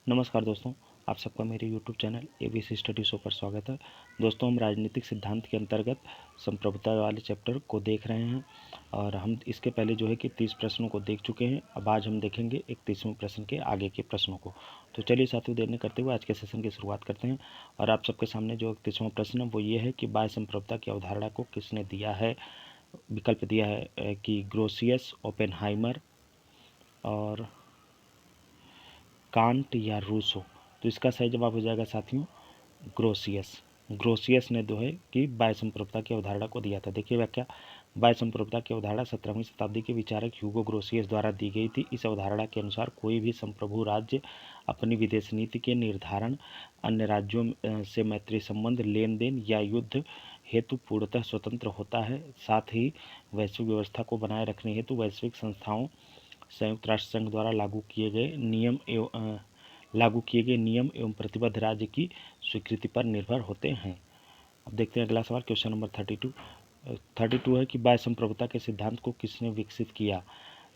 नमस्कार दोस्तों, आप सबका मेरे YouTube channel ABC study show पर स्वागत है। दोस्तों, हम राजनीतिक सिद्धांत के अंतर्गत संप्रभुता वाले चैप्टर को देख रहे हैं और हम इसके पहले जो है कि 30 प्रश्नों को देख चुके हैं। अब आज हम देखेंगे 31वें प्रश्न के आगे के प्रश्नों को। तो चलिए साथियों, देर न करते हुए आज के सेशन की शुरुआत करते हैं। और आप सबके सामने जो 31वां प्रश्न है वो ये है कि बाह्य संप्रभुता की अवधारणा को किसने दिया है। विकल्प दिया है कि ग्रोसियस, ओपेनहाइमर और कांट या रूसो। तो इसका सही जवाब हो जाएगा साथियों ग्रोसियस। ग्रोसियस ने जो है कि बाह्य संप्रभुता की अवधारणा को दिया था। देखिए व्याख्या, बाह्य संप्रभुता की अवधारणा 17वीं शताब्दी के विचारक ह्यूगो ग्रोसियस द्वारा दी गई थी। इस अवधारणा के अनुसार कोई भी संप्रभु राज्य अपनी विदेश नीति के निर्धारण, अन्य राज्यों से मैत्री संबंध, लेन देन या युद्ध हेतु पूर्णतः स्वतंत्र होता है। साथ ही वैश्विक व्यवस्था को बनाए रखने हेतु वैश्विक संस्थाओं, संयुक्त राष्ट्र संघ द्वारा लागू किए गए नियम एवं प्रतिबद्ध राज्य की स्वीकृति पर निर्भर होते हैं। अब देखते हैं अगला सवाल, क्वेश्चन नंबर 32 है कि बाह्य संप्रभुता के सिद्धांत को किसने विकसित किया।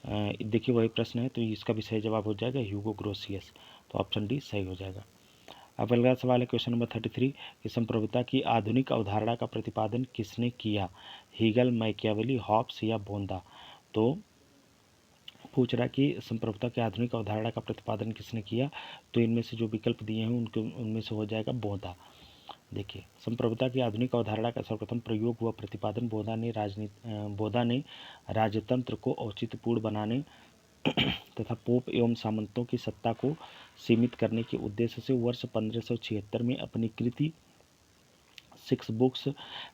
देखिए वही प्रश्न है, तो इसका भी सही जवाब हो जाएगा ह्यूगो ग्रोसियस। तो ऑप्शन डी सही हो जाएगा। अब अगला सवाल है क्वेश्चन नंबर 33 कि संप्रभुता की आधुनिक अवधारणा का प्रतिपादन किसने किया। हीगल, मैकियावेली, हॉब्स या बोंदा। तो पूछ रहा है कि संप्रभुता की आधुनिक अवधारणा का प्रतिपादन किसने किया। तो इनमें से जो विकल्प दिए हैं उनमें से हो जाएगा बोंदा। देखिए, संप्रभुता की आधुनिक अवधारणा का सर्वप्रथम प्रयोग हुआ प्रतिपादन बोधा ने राजतंत्र को औचित्यपूर्ण बनाने तथा पोप एवं सामंतों की सत्ता को सीमित करने के उद्देश्य से वर्ष 1576 में अपनी कृति 6 बुक्स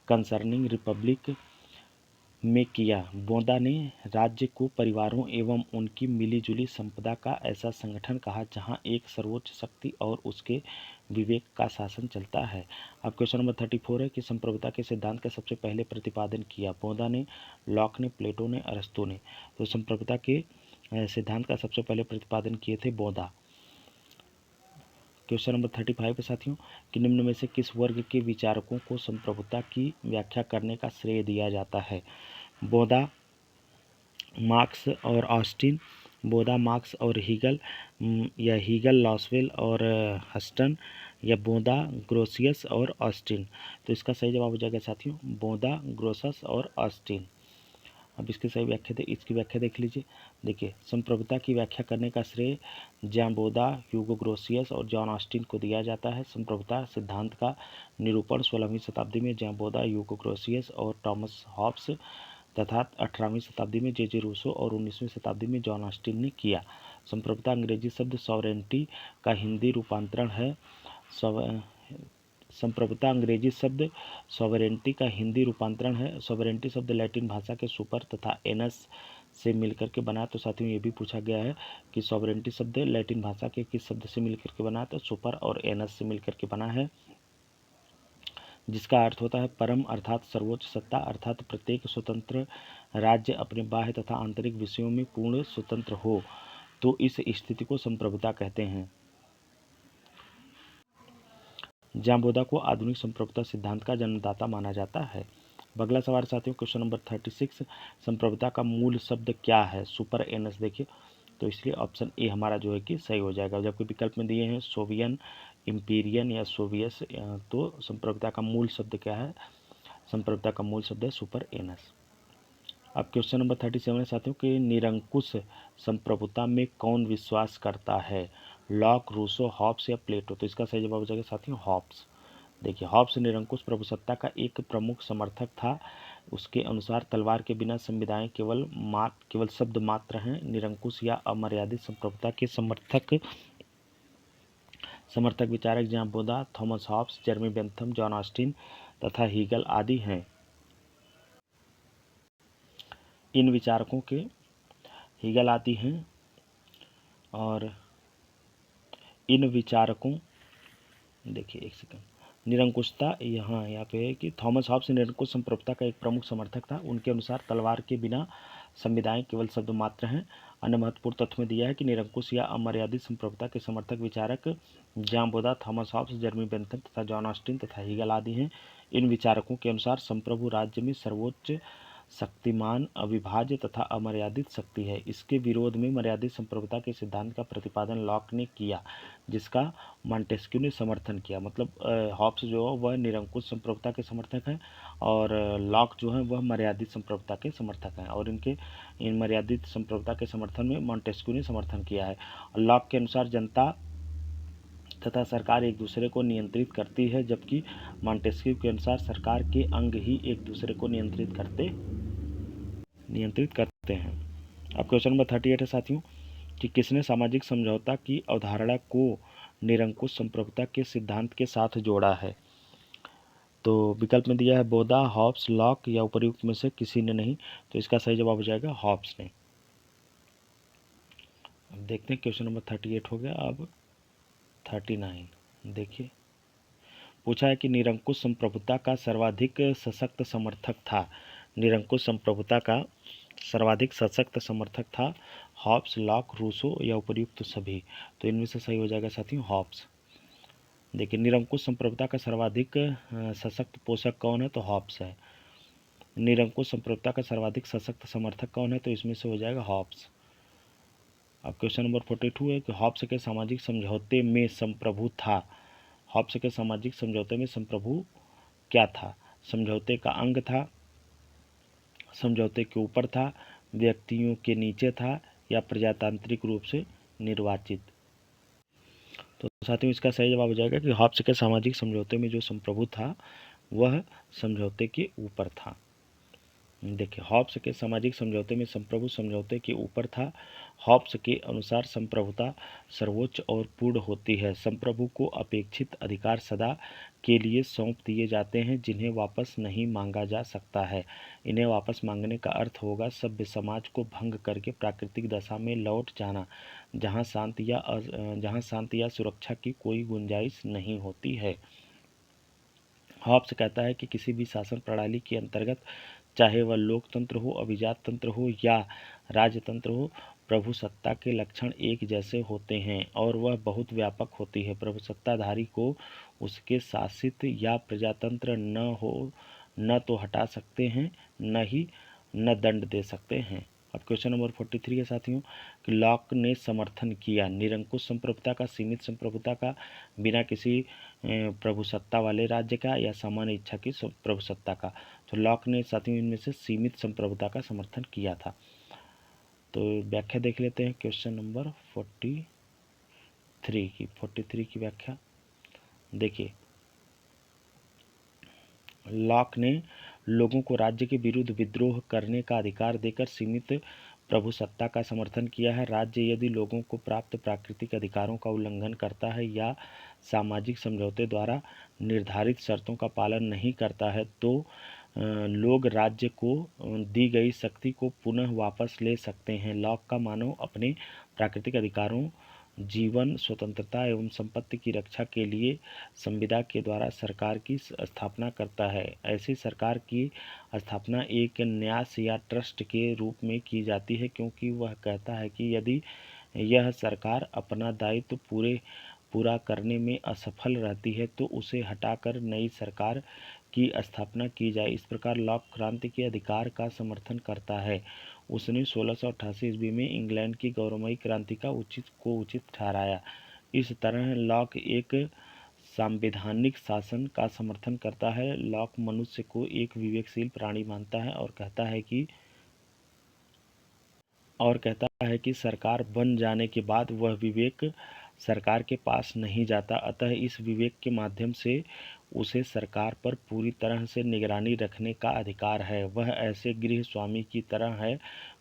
कंसर्निंग रिपब्लिक में किया। बोंदा ने राज्य को परिवारों एवं उनकी मिलीजुली संपदा का ऐसा संगठन कहा जहां एक सर्वोच्च शक्ति और उसके विवेक का शासन चलता है। अब क्वेश्चन नंबर 34 है कि संप्रभुता के सिद्धांत का सबसे पहले प्रतिपादन किया। बोंदा ने, लॉक ने, प्लेटो ने, अरस्तू ने। तो संप्रभुता के सिद्धांत का सबसे पहले प्रतिपादन किए थे बोंदा। क्वेश्चन नंबर 35 है साथियों कि निम्न में से किस वर्ग के विचारकों को संप्रभुता की व्याख्या करने का श्रेय दिया जाता है। बोंदा, मार्क्स और ऑस्टिन। बोंदा, मार्क्स और हीगल, या हीगल, लॉसवेल और हस्टन, या बोंदा, ग्रोसियस और ऑस्टिन। तो इसका सही जवाब हो जाएगा साथियों बोंदा, ग्रोसस और ऑस्टिन। अब इसकी व्याख्या देख लीजिए। देखिए, संप्रभुता की व्याख्या करने का श्रेय जॉन बोंदा, ह्यूगो ग्रोसियस और जॉन ऑस्टिन को दिया जाता है। संप्रभुता सिद्धांत का निरूपण 16वीं शताब्दी में जॉन बोंदा, ह्यूगो ग्रोसियस और टॉमस हॉब्स तथा 18वीं शताब्दी में जे रूसो और 19वीं शताब्दी में जॉन ऑस्टिन ने किया। संप्रभुता अंग्रेजी शब्द सॉवरेंटी का हिंदी रूपांतरण है। संप्रभुता अंग्रेजी शब्द सॉवरेंटी का हिंदी रूपांतरण है। सॉवरेंटी शब्द लैटिन भाषा के सुपर तथा एनस से मिलकर के बना। तो साथियों ये भी पूछा गया है कि सॉवरेंटी शब्द लैटिन भाषा के किस शब्द से मिलकर के बना। तो सुपर और एनस से मिलकर के बना है, जिसका अर्थ होता है परम अर्थात सर्वोच्च सत्ता, अर्थात प्रत्येक स्वतंत्र राज्य अपने बाह्य तथा आंतरिक विषयों में पूर्ण स्वतंत्र हो। तो इस स्थिति को संप्रभुता कहते हैं। जॉन बोंदा को आधुनिक संप्रभुता सिद्धांत का जन्मदाता माना जाता है। अगला सवाल साथियों, क्वेश्चन नंबर 36, संप्रभुता का मूल शब्द क्या है। Super anus. देखिए, तो इसलिए ऑप्शन ए हमारा जो है कि सही हो जाएगा। जबकि विकल्प में दिए हैं सोवियन, इम्पीरियन या सोवियस। तो संप्रभुता का मूल शब्द क्या है। संप्रभुता का मूल शब्द है सुपर एनस। अब क्वेश्चन नंबर 37 है साथियों कि निरंकुश संप्रभुता में कौन विश्वास करता है। लॉक, रूसो, हॉब्स या प्लेटो। तो इसका सही जवाब हो जाएगा साथियों हॉब्स। देखिए, हॉब्स निरंकुश प्रभुसत्ता का एक प्रमुख समर्थक था। उसके अनुसार तलवार के बिना संविधाएं केवल शब्द मात्र हैं। निरंकुश या अमर्यादित संप्रभुता के समर्थक विचारक जॉन बोंदा, Thomas Hobbes, Jeremy Bentham, John Austin तथा हीगल आदि हैं। इन विचारकों के हीगल आदि हैं और इन विचारकों, देखिए एक सेकंड, निरंकुशता यहाँ पे है कि थॉमस हॉब्स निरंकुश संप्रभुता का एक प्रमुख समर्थक था। उनके अनुसार तलवार के बिना संविधाएं केवल शब्द मात्र हैं। अन्य महत्वपूर्ण तथ्य में दिया है कि निरंकुश या अमर्यादित संप्रभुता के समर्थक विचारक जॉन बोंदा, थॉमस हॉब्स, जेरेमी बेंथम तथा जॉन ऑस्टिन तथा हीगल आदि हैं। इन विचारकों के अनुसार संप्रभु राज्य में सर्वोच्च शक्तिमान अविभाज्य तथा अमर्यादित शक्ति है। इसके विरोध में मर्यादित संप्रभुता के सिद्धांत का प्रतिपादन लॉक ने किया, जिसका मॉन्टेस्क्यू ने समर्थन किया। मतलब हॉब्स जो है वह निरंकुश संप्रभुता के समर्थक हैं और लॉक जो है वह मर्यादित संप्रभुता के समर्थक हैं, और इन मर्यादित संप्रभुता के समर्थन में मॉन्टेस्क्यू ने समर्थन किया है। लॉक के अनुसार जनता तथा सरकार एक दूसरे को नियंत्रित करती है, जबकि मॉन्टेस्क्यू के अनुसार सरकार के अंग ही एक दूसरे को नियंत्रित करते हैं। अब क्वेश्चन नंबर 38 है साथियों कि किसने सामाजिक समझौता की अवधारणा को निरंकुश संप्रभुता के सिद्धांत के साथ जोड़ा है? तो विकल्प में दिया है बोदा, हॉब्स, लॉक या उपर्युक्त में से किसी ने नहीं। तो इसका सही जवाब हो जाएगा हॉब्स ने। अब देखते हैं क्वेश्चन नंबर 38 हो गया। अब 39 देखिए, पूछा है कि निरंकुश संप्रभुता का सर्वाधिक सशक्त समर्थक था। निरंकुश संप्रभुता का सर्वाधिक सशक्त समर्थक था हॉब्स, लॉक, रूसो या उपर्युक्त सभी। तो इनमें से सही हो जाएगा साथियों हॉब्स। देखिए, निरंकुश संप्रभुता का सर्वाधिक सशक्त पोषक कौन है? तो हॉब्स है। निरंकुश संप्रभुता का सर्वाधिक सशक्त समर्थक कौन है? तो इसमें से हो जाएगा हॉब्स। अब क्वेश्चन नंबर 42 है कि हॉब्स के सामाजिक समझौते में संप्रभु था। हॉब्स के सामाजिक समझौते में संप्रभु क्या था? समझौते का अंग था, समझौते के ऊपर था, व्यक्तियों के नीचे था या प्रजातांत्रिक रूप से निर्वाचित। तो साथियों इसका सही जवाब हो जाएगा कि हॉब्स के सामाजिक समझौते में जो संप्रभु था वह समझौते के ऊपर था। देखिए, हॉब्स के सामाजिक समझौते में संप्रभु समझौते के ऊपर था। हॉब्स के अनुसार संप्रभुता सर्वोच्च और पूर्ण होती है। संप्रभु को अपेक्षित अधिकार सदा के लिए सौंप दिए जाते हैं, जिन्हें वापस नहीं मांगा जा सकता है। इन्हें वापस मांगने का अर्थ होगा सभ्य समाज को भंग करके प्राकृतिक दशा में लौट जाना, जहां शांति या सुरक्षा की कोई गुंजाइश नहीं होती है। हॉब्स कहता है कि किसी भी शासन प्रणाली के अंतर्गत, चाहे वह लोकतंत्र हो, अभिजात तंत्र हो या राजतंत्र हो, प्रभुसत्ता के लक्षण एक जैसे होते हैं और वह बहुत व्यापक होती है। प्रभुसत्ताधारी को उसके शासित या प्रजातंत्र न तो हटा सकते हैं, न दंड दे सकते हैं। अब क्वेश्चन नंबर 43 है साथियों कि लॉक ने समर्थन किया निरंकुश संप्रभुता का, सीमित संप्रभुता का, बिना किसी प्रभुसत्ता वाले राज्य का या सामान्य इच्छा की प्रभुसत्ता का। तो लॉक ने साथियों इनमें से सीमित संप्रभुता का समर्थन किया था। तो व्याख्या देख लेते हैं क्वेश्चन नंबर 43 की व्याख्या देखिए, लॉक ने लोगों को राज्य के विरुद्ध विद्रोह करने का अधिकार देकर सीमित प्रभुसत्ता का समर्थन किया है। राज्य यदि लोगों को प्राप्त प्राकृतिक अधिकारों का उल्लंघन करता है या सामाजिक समझौते द्वारा निर्धारित शर्तों का पालन नहीं करता है, तो लोग राज्य को दी गई शक्ति को पुनः वापस ले सकते हैं। लॉक का मानव अपने प्राकृतिक अधिकारों, जीवन, स्वतंत्रता एवं संपत्ति की रक्षा के लिए संविदा के द्वारा सरकार की स्थापना करता है। ऐसी सरकार की स्थापना एक न्यास या ट्रस्ट के रूप में की जाती है, क्योंकि वह कहता है कि यदि यह सरकार अपना दायित्व पूरा करने में असफल रहती है तो उसे हटाकर नई सरकार की स्थापना की जाए। इस प्रकार लॉक क्रांति के अधिकार का समर्थन करता है। उसने 1688 ईस्वी में इंग्लैंड की गौरवमयी क्रांति का उचित ठहराया। इस तरह लॉक एक संवैधानिक शासन का समर्थन करता है। लॉक मनुष्य को एक विवेकशील प्राणी मानता है और कहता है कि सरकार बन जाने के बाद वह विवेक सरकार के पास नहीं जाता, अतः इस विवेक के माध्यम से उसे सरकार पर पूरी तरह से निगरानी रखने का अधिकार है। वह ऐसे गृह स्वामी की तरह है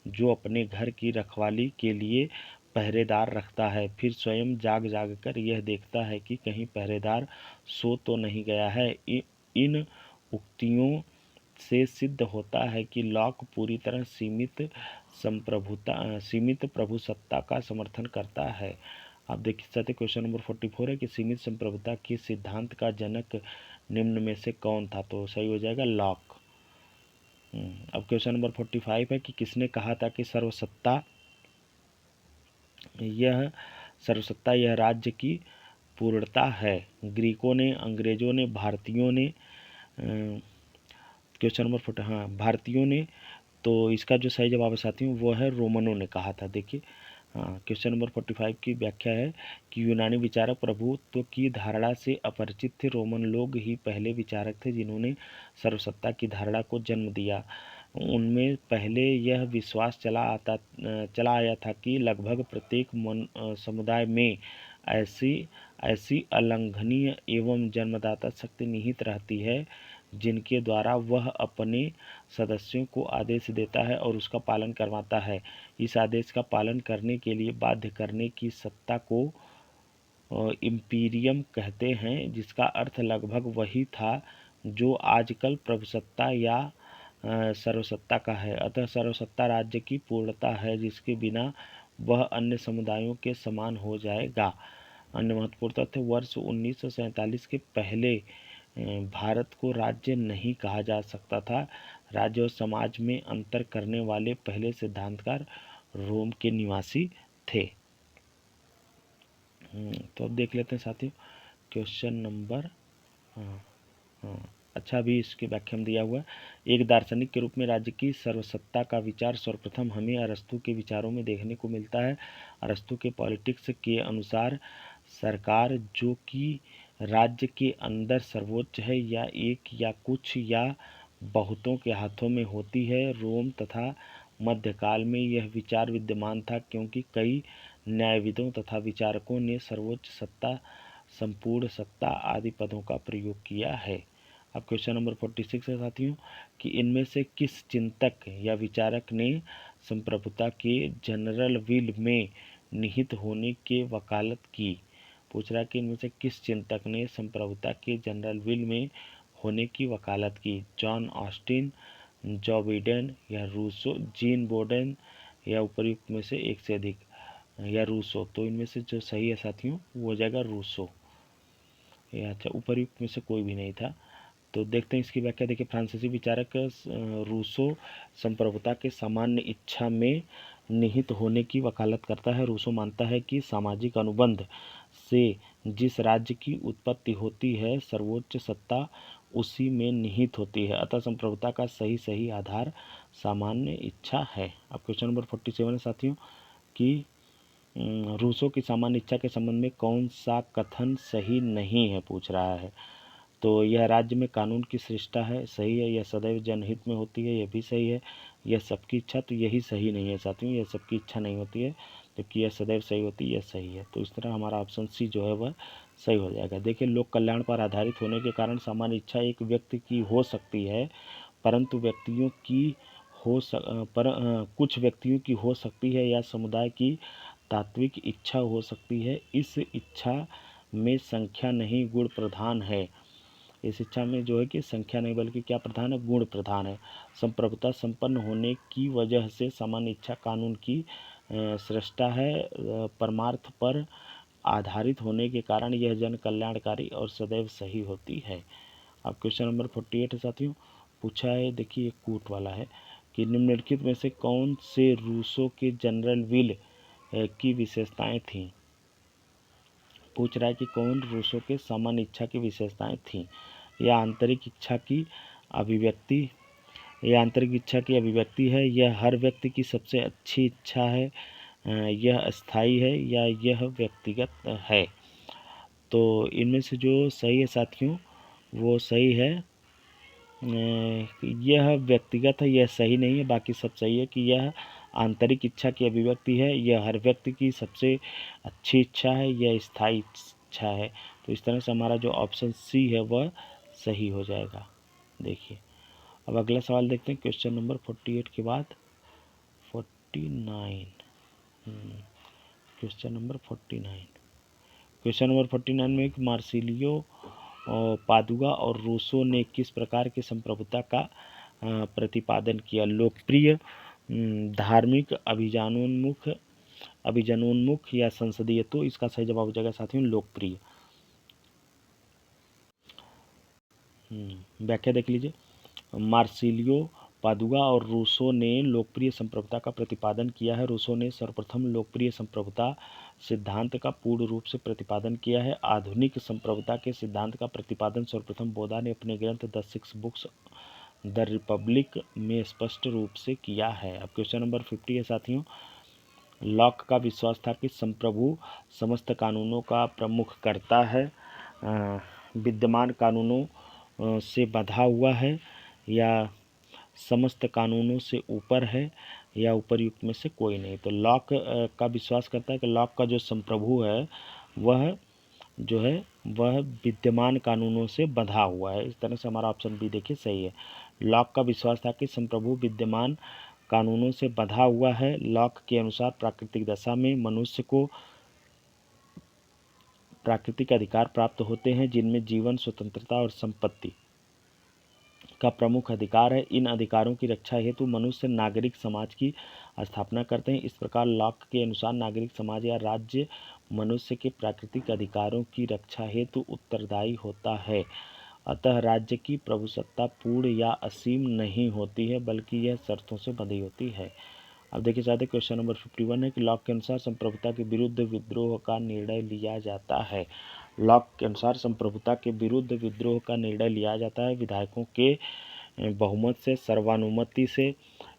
जो अपने घर की रखवाली के लिए पहरेदार रखता है, फिर स्वयं जाग कर यह देखता है कि कहीं पहरेदार सो तो नहीं गया है। इन उक्तियों से सिद्ध होता है कि लॉक पूरी तरह सीमित प्रभुसत्ता का समर्थन करता है। आप देख सकते क्वेश्चन नंबर 44 है कि सीमित संप्रभुता के सिद्धांत का जनक निम्न में से कौन था? तो सही हो जाएगा लॉक। अब क्वेश्चन नंबर 45 है कि किसने कहा था कि सर्वसत्ता यह राज्य की पूर्णता है? ग्रीकों ने, अंग्रेजों ने, भारतीयों ने? क्वेश्चन नंबर 40 भारतीयों ने। तो इसका जो सही जवाब है साथियों वो है रोमनों ने कहा था। देखिए, हाँ, क्वेश्चन नंबर 45 की व्याख्या है कि यूनानी विचारक प्रभुत्व की धारणा से अपरिचित थे। रोमन लोग ही पहले विचारक थे जिन्होंने सर्वसत्ता की धारणा को जन्म दिया। उनमें पहले यह विश्वास चला आया था कि लगभग प्रत्येक समुदाय में ऐसी ऐसी अलंघनीय एवं जन्मदाता शक्ति निहित रहती है जिनके द्वारा वह अपने सदस्यों को आदेश देता है और उसका पालन करवाता है। इस आदेश का पालन करने के लिए बाध्य करने की सत्ता को इम्पीरियम कहते हैं, जिसका अर्थ लगभग वही था जो आजकल प्रभुसत्ता या सर्वसत्ता का है। अतः सर्वसत्ता राज्य की पूर्णता है जिसके बिना वह अन्य समुदायों के समान हो जाएगा। अन्य महत्वपूर्ण तथ्य, वर्ष 1947 के पहले भारत को राज्य नहीं कहा जा सकता था। राज्य और समाज में अंतर करने वाले पहले सिद्धांतकार रोम के निवासी थे। तो अब देख लेते हैं साथियों क्वेश्चन नंबर अच्छा, अभी इसकी व्याख्या में दिया हुआ। एक दार्शनिक के रूप में राज्य की सर्वसत्ता का विचार सर्वप्रथम हमें अरस्तु के विचारों में देखने को मिलता है। अरस्तु के पॉलिटिक्स के अनुसार सरकार जो कि राज्य के अंदर सर्वोच्च है या एक या कुछ या बहुतों के हाथों में होती है। रोम तथा मध्यकाल में यह विचार विद्यमान था क्योंकि कई न्यायविदों तथा विचारकों ने सर्वोच्च सत्ता, संपूर्ण सत्ता आदि पदों का प्रयोग किया है। अब क्वेश्चन नंबर 46 है साथियों कि इनमें से किस चिंतक या विचारक ने संप्रभुता के जनरल विल में निहित होने के वकालत की। पूछ रहा है कि इनमें से किस चिंतक ने संप्रभुता के जनरल विल में होने की वकालत की। जॉन ऑस्टिन, जो बिडेन या रूसो, जीन बोडेन या उपर्युक्त में से एक से अधिक या रूसो। तो इनमें से जो सही है साथियों वो हो जाएगा रूसो। अच्छा, उपर्युक्त में से कोई भी नहीं था। तो देखते हैं इसकी व्याख्या। देखिए, फ्रांसीसी विचारक रूसो संप्रभुता के सामान्य इच्छा में निहित होने की वकालत करता है। रूसो मानता है कि सामाजिक अनुबंध से जिस राज्य की उत्पत्ति होती है सर्वोच्च सत्ता उसी में निहित होती है। अतः संप्रभुता का सही आधार सामान्य इच्छा है। अब क्वेश्चन नंबर 47 है साथियों कि रूसो की सामान्य इच्छा के संबंध में कौन सा कथन सही नहीं है, पूछ रहा है। तो यह राज्य में कानून की सृष्टा है, सही है। यह सदैव जनहित में होती है, यह भी सही है। यह सबकी इच्छा, तो यही सही नहीं है साथियों, यह सबकी इच्छा नहीं होती है, जबकि यह सदैव सही होती है, यह सही है। तो इस तरह हमारा ऑप्शन सी जो है वह सही हो जाएगा। देखिए, लोक कल्याण पर आधारित होने के कारण सामान्य इच्छा एक व्यक्ति की हो सकती है, परंतु कुछ व्यक्तियों की हो सकती है या समुदाय की तात्विक इच्छा हो सकती है। इस इच्छा में संख्या नहीं गुण प्रधान है। इस इच्छा में जो है कि संख्या नहीं बल्कि क्या प्रधान है, गुण प्रधान है। संप्रभुता संपन्न होने की वजह से सामान्य इच्छा कानून की सृष्टा है। परमार्थ पर आधारित होने के कारण यह जन कल्याणकारी और सदैव सही होती है। अब क्वेश्चन नंबर 48 है साथियों, पूछा है, देखिए एक कूट वाला है कि निम्नलिखित में से कौन से रूसो के जनरल विल की विशेषताएं थीं। पूछ रहा है कि कौन रूसो के सामान्य इच्छा की विशेषताएं थीं। यह आंतरिक इच्छा की अभिव्यक्ति है, यह हर व्यक्ति की सबसे अच्छी इच्छा है, यह अस्थायी है या यह व्यक्तिगत है। तो इनमें से जो सही है साथियों वो सही है, यह व्यक्तिगत है, यह सही नहीं है, बाकी सब सही है कि यह आंतरिक इच्छा की अभिव्यक्ति है, यह हर व्यक्ति की सबसे अच्छी इच्छा है, यह स्थायी इच्छा है। तो इस तरह से हमारा जो ऑप्शन सी है वह सही हो जाएगा। देखिए, अब अगला सवाल देखते हैं क्वेश्चन नंबर 48 के बाद 49। Question number 49। क्वेश्चन नंबर 49 में मार्सिलियो, पादुका और रूसो ने किस प्रकार की संप्रभुता का प्रतिपादन किया। लोकप्रिय, धार्मिक, अभिजनोन्मुख या संसदीय। तो इसका सही जवाब हो जाएगा साथियों लोकप्रिय। व्याख्या देख लीजिए। मार्सिलियो, पादुका और रूसो ने लोकप्रिय संप्रभुता का प्रतिपादन किया है। रूसो ने सर्वप्रथम लोकप्रिय संप्रभुता सिद्धांत का पूर्ण रूप से प्रतिपादन किया है। आधुनिक संप्रभुता के सिद्धांत का प्रतिपादन सर्वप्रथम बोधा ने अपने ग्रंथ द 6 बुक्स द रिपब्लिक में स्पष्ट रूप से किया है। अब क्वेश्चन नंबर 50 है साथियों लॉक का विश्वास था कि संप्रभु समस्त कानूनों का प्रमुख कर्ता है, विद्यमान कानूनों से बंधा हुआ है या समस्त कानूनों से ऊपर है या उपरयुक्त में से कोई नहीं। तो लॉक का विश्वास करता है कि लॉक का जो संप्रभु है वह जो है वह विद्यमान कानूनों से बंधा हुआ है। इस तरह से हमारा ऑप्शन बी देखिए सही है। लॉक का विश्वास था कि संप्रभु विद्यमान कानूनों से बंधा हुआ है। लॉक के अनुसार प्राकृतिक दशा में मनुष्य को प्राकृतिक अधिकार प्राप्त होते हैं जिनमें जीवन, स्वतंत्रता और संपत्ति का प्रमुख अधिकार है। इन अधिकारों की रक्षा हेतु मनुष्य नागरिक समाज की स्थापना करते हैं। इस प्रकार लॉक के अनुसार नागरिक समाज या राज्य मनुष्य के प्राकृतिक अधिकारों की रक्षा हेतु उत्तरदायी होता है। अतः राज्य की प्रभुसत्ता पूर्ण या असीम नहीं होती है, बल्कि यह शर्तों से बंधी होती है। अब देखिए साथ ही क्वेश्चन नंबर 51 है कि लॉक के अनुसार संप्रभुता के विरुद्ध विद्रोह का निर्णय लिया जाता है। लॉक के अनुसार संप्रभुता के विरुद्ध विद्रोह का निर्णय लिया जाता है विधायकों के बहुमत से, सर्वानुमति से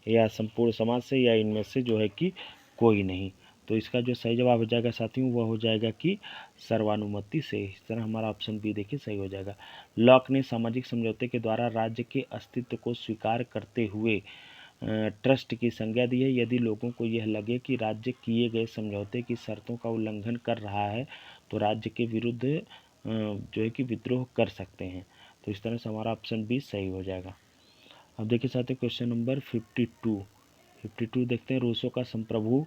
या संपूर्ण समाज से या इनमें से जो है कि कोई नहीं। तो इसका जो सही जवाब हो जाएगा साथियों वह हो जाएगा कि सर्वानुमति से। इस तरह हमारा ऑप्शन बी देखिए सही हो जाएगा। लॉक ने सामाजिक समझौते के द्वारा राज्य के अस्तित्व को स्वीकार करते हुए ट्रस्ट की संज्ञा दी है। यदि लोगों को यह लगे कि राज्य किए गए समझौते की शर्तों का उल्लंघन कर रहा है तो राज्य के विरुद्ध जो है कि विद्रोह कर सकते हैं। तो इस तरह से हमारा ऑप्शन बी सही हो जाएगा। अब देखिए साथियों क्वेश्चन नंबर 52 देखते हैं। रूसो का संप्रभु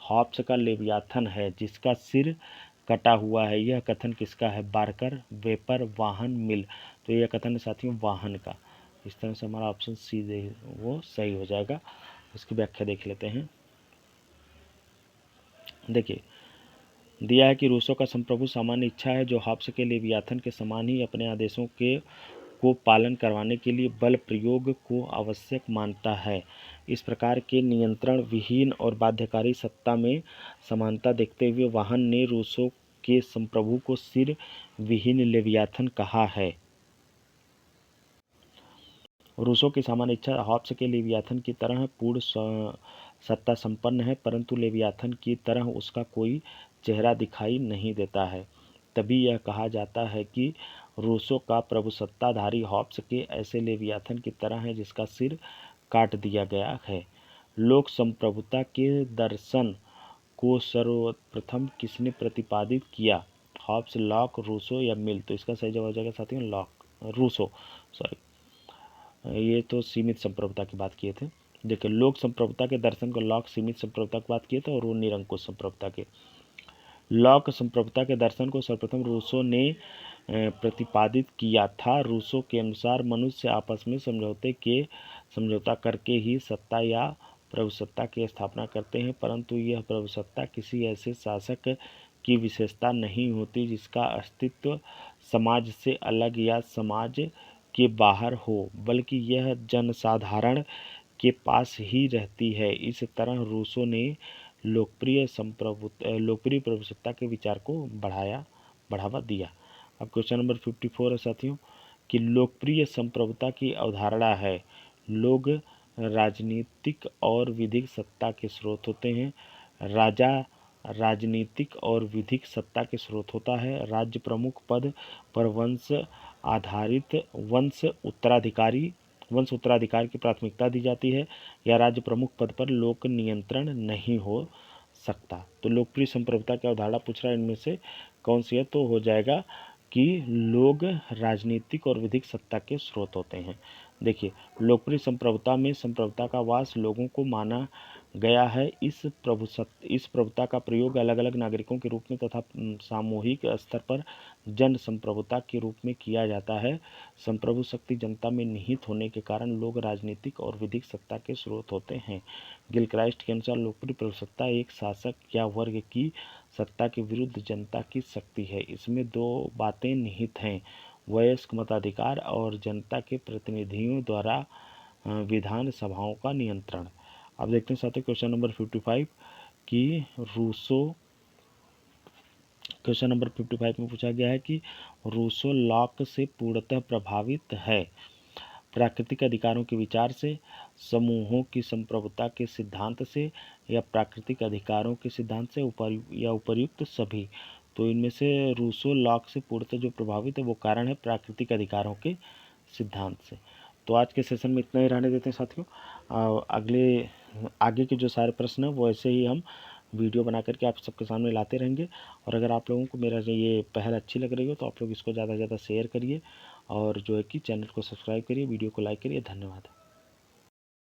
हॉब्स का लेवियाथन है जिसका सिर कटा हुआ है। यह कथन किसका है? बार्कर, वेपर, वाहन, मिल। तो यह कथन है साथियों वाहन का। इस तरह से हमारा ऑप्शन सी वो सही हो जाएगा। इसकी व्याख्या देख लेते हैं। देखिए दिया है कि रूसो का संप्रभु सामान्य इच्छा है जो हॉब्स के लेवियाथन के समान ही अपने आदेशों को पालन करवाने के लिए बल प्रयोग को आवश्यक मानता है। इस प्रकार के नियंत्रण विहीन और बाध्यकारी सत्ता में समानता देखते हुए वाहन ने रूसो के संप्रभु को सिर विहीन लेवियाथन कहा है। रूसो की सामान्य इच्छा हॉब्स के लेवियाथन की तरह पूर्ण सत्ता संपन्न है, परंतु लेवियाथन की तरह उसका कोई चेहरा दिखाई नहीं देता है। तभी यह कहा जाता है कि रूसो का प्रभुसत्ताधारी हॉब्स के ऐसे लेवियाथन की तरह है जिसका सिर काट दिया गया है। लोक संप्रभुता के दर्शन को सर्वप्रथम किसने प्रतिपादित किया? हॉब्स, लॉक, रूसो या मिल? तो इसका सही जवाब हो जाएगा साथियों रूसो। सॉरी, ये तो सीमित संप्रभुता की बात किए थे। देखिए लोक संप्रभुता के दर्शन को लॉक सीमित संप्रभुता की बात किए थे और वो निरंकुश संप्रभुता के। लॉक संप्रभुता के दर्शन को सर्वप्रथम रूसो ने प्रतिपादित किया था। रूसो के अनुसार मनुष्य आपस में समझौता करके ही सत्ता या प्रभुसत्ता की स्थापना करते हैं, परंतु यह प्रभुसत्ता किसी ऐसे शासक की विशेषता नहीं होती जिसका अस्तित्व समाज से अलग या समाज के बाहर हो, बल्कि यह जनसाधारण के पास ही रहती है। इस तरह रूसो ने लोकप्रिय प्रभुसत्ता के विचार को बढ़ावा दिया। अब क्वेश्चन नंबर 54 है साथियों कि लोकप्रिय संप्रभुता की अवधारणा है। लोग राजनीतिक और विधिक सत्ता के स्रोत होते हैं। राजा राजनीतिक और विधिक सत्ता के स्रोत होता है। राज्य प्रमुख पद पर वंश उत्तराधिकार की प्राथमिकता दी जाती है या राज्य प्रमुख पद पर लोक नियंत्रण नहीं हो सकता। तो लोकप्रिय संप्रभुता की अवधारणा पूछ रहा है इनमें से कौन सी है? तो हो जाएगा कि लोग राजनीतिक और विधिक सत्ता के स्रोत होते हैं। देखिए लोकप्रिय संप्रभुता में संप्रभुता का वास लोगों को माना गया है। इस प्रभुता का प्रयोग अलग अलग नागरिकों के रूप में तथा सामूहिक स्तर पर जन संप्रभुता के रूप में किया जाता है। संप्रभु शक्ति जनता में निहित होने के कारण लोग राजनीतिक और विधिक सत्ता के स्रोत होते हैं। गिलक्राइस्ट के अनुसार लोकप्रिय प्रभुसत्ता एक शासक या वर्ग की सत्ता के विरुद्ध जनता की शक्ति है। इसमें दो बातें निहित हैं, वयस्क मताधिकार और जनता के प्रतिनिधियों द्वारा विधान सभाओं का नियंत्रण। अब देखते हैं साथियों क्वेश्चन नंबर 55 कि क्वेश्चन नंबर 55 में पूछा गया है कि रूसो लॉक से पूर्णतः प्रभावित है। प्राकृतिक अधिकारों के विचार से, समूहों की संप्रभुता के सिद्धांत से, या प्राकृतिक अधिकारों के सिद्धांत से, उपर्युक्त सभी। तो इनमें से रूसो लॉक से पूर्णतः जो प्रभावित है वो कारण है प्राकृतिक अधिकारों के सिद्धांत से। तो आज के सेशन में इतना ही रहने देते हैं साथियों। आगे के जो सारे प्रश्न हैं वो ऐसे ही हम वीडियो बना करके आप सबके सामने लाते रहेंगे। और अगर आप लोगों को मेरा ये पहल अच्छी लग रही हो तो आप लोग इसको ज़्यादा से ज़्यादा शेयर करिए और जो है कि चैनल को सब्सक्राइब करिए, वीडियो को लाइक करिए। धन्यवाद।